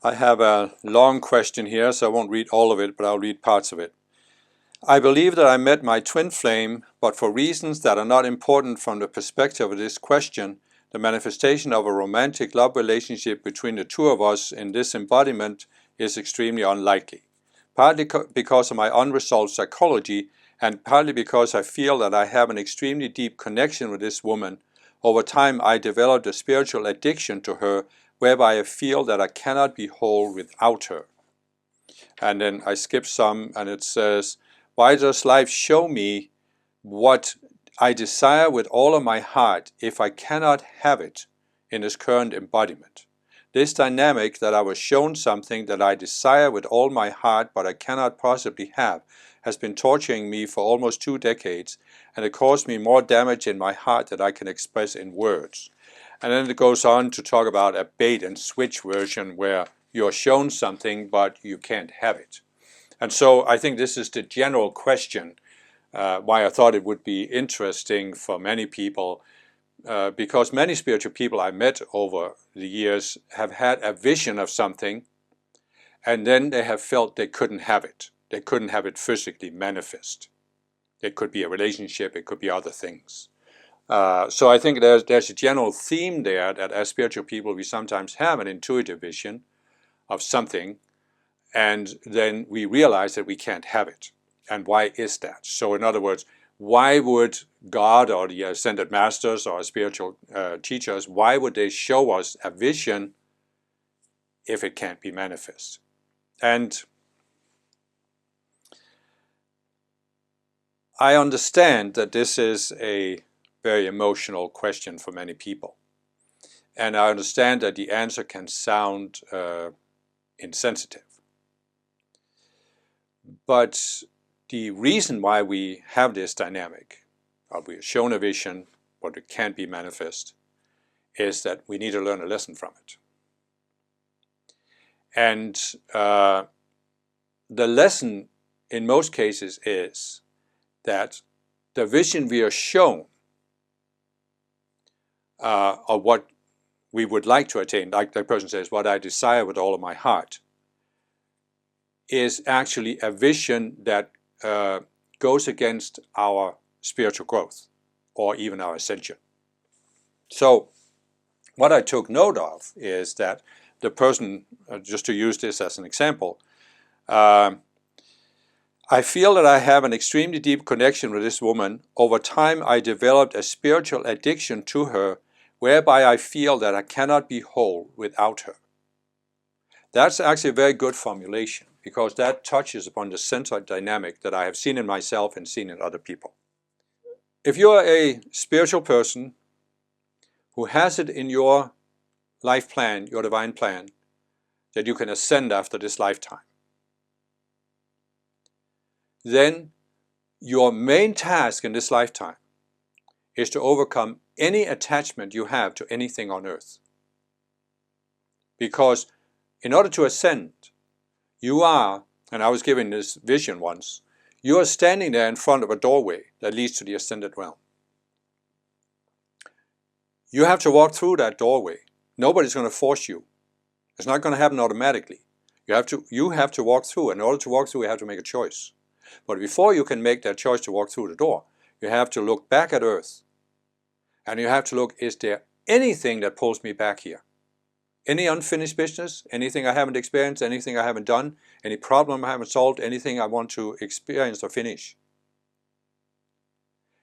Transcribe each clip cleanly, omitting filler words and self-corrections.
I have a long question here, so I won't read all of it, but I'll read parts of it. I believe that I met my twin flame, but for reasons that are not important from the perspective of this question, the manifestation of a romantic love relationship between the two of us in this embodiment is extremely unlikely. Partly because of my unresolved psychology, and partly because I feel that I have an extremely deep connection with this woman. Over time, I developed a spiritual addiction to her, whereby I feel that I cannot be whole without her. And then I skip some, and it says, why does life show me what I desire with all of my heart if I cannot have it in this current embodiment? This dynamic that I was shown something that I desire with all my heart but I cannot possibly have has been torturing me for almost 2 decades, and it caused me more damage in my heart than I can express in words. And then it goes on to talk about a bait and switch version where you're shown something but you can't have it. And so I think this is the general question, why I thought it would be interesting for many people, because many spiritual people I met over the years have had a vision of something, and then they have felt they couldn't have it. They couldn't have it physically manifest. It could be a relationship, it could be other things. So I think there's a general theme there that as spiritual people we sometimes have an intuitive vision of something, and then we realize that we can't have it. And why is that? So in other words, why would God or the ascended masters or spiritual teachers, why would they show us a vision if it can't be manifest? And I understand that this is a very emotional question for many people. And I understand that the answer can sound insensitive. But the reason why we have this dynamic, we are shown a vision, but it can't be manifest, is that we need to learn a lesson from it. And the lesson in most cases is that the vision we are shown of what we would like to attain, like the person says, what I desire with all of my heart, is actually a vision that goes against our spiritual growth or even our ascension. So what I took note of is that the person, just to use this as an example, I feel that I have an extremely deep connection with this woman. Over time I developed a spiritual addiction to her, whereby I feel that I cannot be whole without her. That's actually a very good formulation, because that touches upon the central dynamic that I have seen in myself and seen in other people. If you are a spiritual person who has it in your life plan, your divine plan, that you can ascend after this lifetime, then your main task in this lifetime is to overcome any attachment you have to anything on earth. Because in order to ascend, you are, and I was given this vision once, you are standing there in front of a doorway that leads to the ascended realm. You have to walk through that doorway. Nobody's going to force you. It's not going to happen automatically. You have to walk through. In order to walk through, you have to make a choice. But before you can make that choice to walk through the door, you have to look back at earth. And you have to look, is there anything that pulls me back here? Any unfinished business, anything I haven't experienced, anything I haven't done, any problem I haven't solved, anything I want to experience or finish.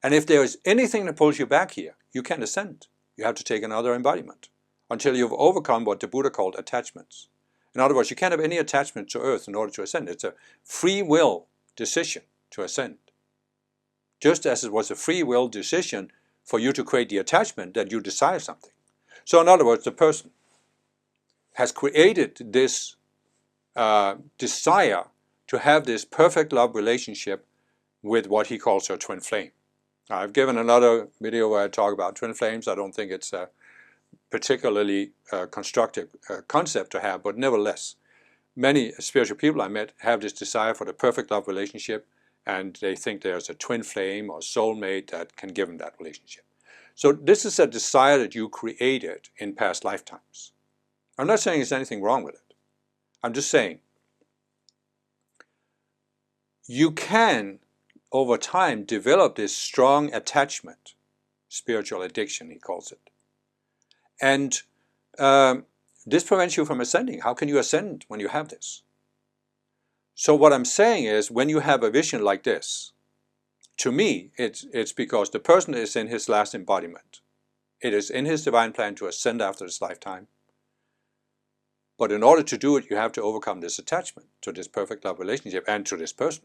And if there is anything that pulls you back here, you can't ascend. You have to take another embodiment until you've overcome what the Buddha called attachments. In other words, you can't have any attachment to earth in order to ascend. It's a free will decision to ascend. Just as it was a free will decision for you to create the attachment that you desire something. So in other words, the person has created this desire to have this perfect love relationship with what he calls her twin flame. I've given another video where I talk about twin flames. I don't think it's a particularly constructive concept to have, but nevertheless, many spiritual people I met have this desire for the perfect love relationship, and they think there's a twin flame or soulmate that can give them that relationship. So this is a desire that you created in past lifetimes. I'm not saying there's anything wrong with it. I'm just saying, you can, over time, develop this strong attachment, spiritual addiction, he calls it. And this prevents you from ascending. How can you ascend when you have this? So what I'm saying is, when you have a vision like this, to me, it's because the person is in his last embodiment. It is in his divine plan to ascend after this lifetime. But in order to do it, you have to overcome this attachment to this perfect love relationship and to this person.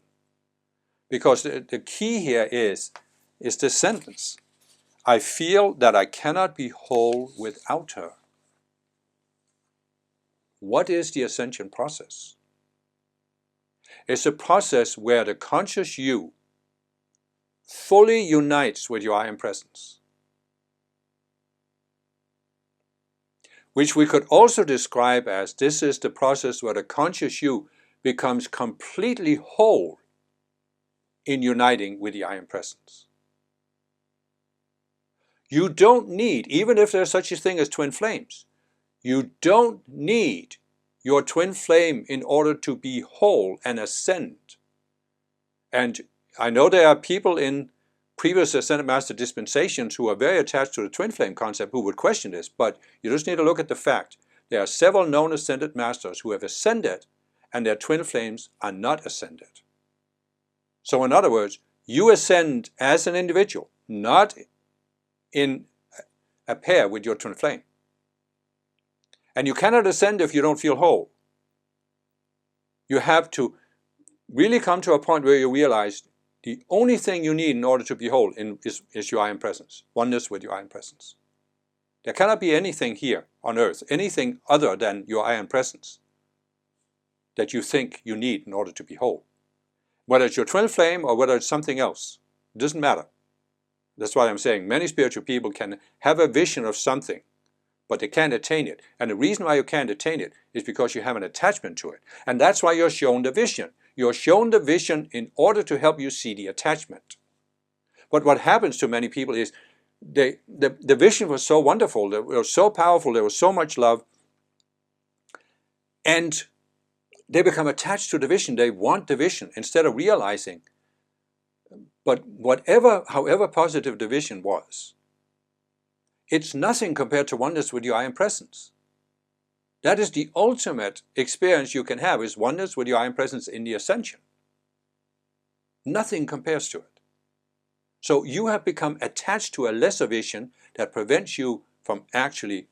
Because the key here is this sentence. I feel that I cannot be whole without her. What is the ascension process? It's a process where the conscious you fully unites with your I Am Presence. Which we could also describe as this is the process where the conscious you becomes completely whole in uniting with the I Am Presence. You don't need, even if there's such a thing as twin flames, you don't need your twin flame in order to be whole and ascend. And I know there are people in previous Ascended Master dispensations who are very attached to the twin flame concept who would question this, but you just need to look at the fact. There are several known Ascended Masters who have ascended and their twin flames are not ascended. So in other words, you ascend as an individual, not in a pair with your twin flame. And you cannot ascend if you don't feel whole. You have to really come to a point where you realize the only thing you need in order to be whole is your I Am Presence, oneness with your I Am Presence. There cannot be anything here on earth, anything other than your I Am Presence that you think you need in order to be whole. Whether it's your twin flame or whether it's something else, it doesn't matter. That's why I'm saying many spiritual people can have a vision of something, but they can't attain it. And the reason why you can't attain it is because you have an attachment to it. And that's why you're shown the vision. You're shown the vision in order to help you see the attachment. But what happens to many people is the vision was so wonderful, it was so powerful, there was so much love, and they become attached to the vision. They want the vision instead of realizing. But however positive the vision was, it's nothing compared to oneness with your I Am Presence. That is the ultimate experience you can have, is oneness with your I Am Presence in the ascension. Nothing compares to it. So you have become attached to a lesser vision that prevents you from actually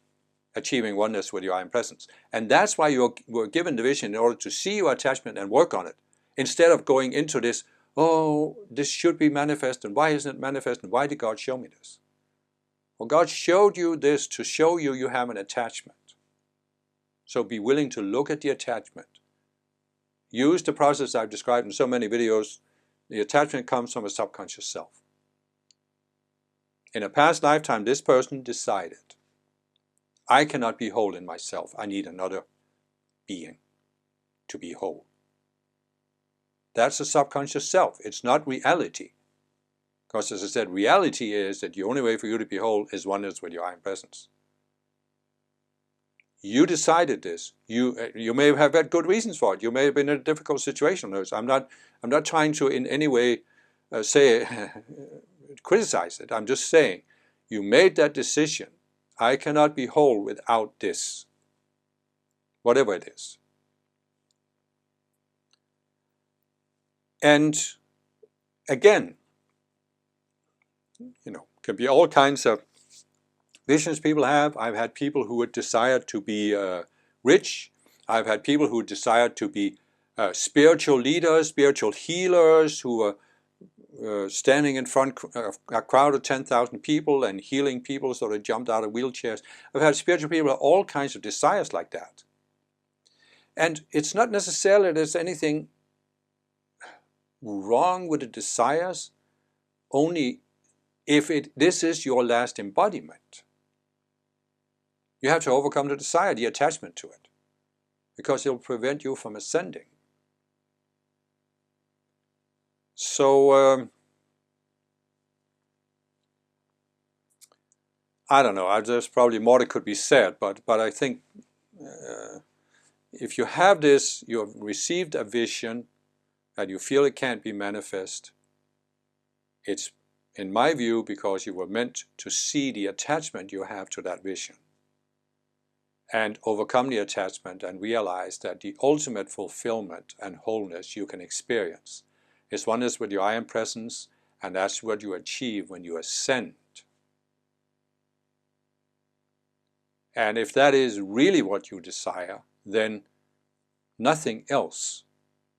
achieving oneness with your I Am Presence. And that's why you were given the vision in order to see your attachment and work on it, instead of going into this, oh, this should be manifest, and why isn't it manifest, and why did God show me this? Well, God showed you this to show you you have an attachment. So be willing to look at the attachment. Use the process I've described in so many videos. The attachment comes from a subconscious self. In a past lifetime, this person decided, I cannot be whole in myself. I need another being to be whole. That's a subconscious self. It's not reality. Because as I said, reality is that the only way for you to be whole is oneness with your I Am Presence. You decided this. You may have had good reasons for it. You may have been in a difficult situation. I'm not trying to in any way criticize it. I'm just saying you made that decision. I cannot be whole without this, whatever it is. And again, can be all kinds of visions people have. I've had people who would desire to be rich. I've had people who desire to be spiritual leaders, spiritual healers, who are standing in front of a crowd of 10,000 people and healing people so they jumped out of wheelchairs. I've had spiritual people with all kinds of desires like that. And it's not necessarily there's anything wrong with the desires, only if this is your last embodiment. You have to overcome the desire, the attachment to it, because it will prevent you from ascending. So, I don't know, there's probably more that could be said, but I think if you have this, you have received a vision and you feel it can't be manifest, it's, in my view, because you were meant to see the attachment you have to that vision and overcome the attachment and realize that the ultimate fulfillment and wholeness you can experience is oneness with your I Am Presence, and that's what you achieve when you ascend. And if that is really what you desire, then nothing else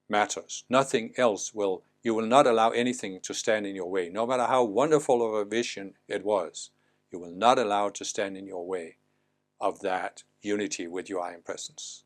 matters. Nothing else will, you will not allow anything to stand in your way. No matter how wonderful of a vision it was, you will not allow it to stand in your way of that unity with your I Am Presence.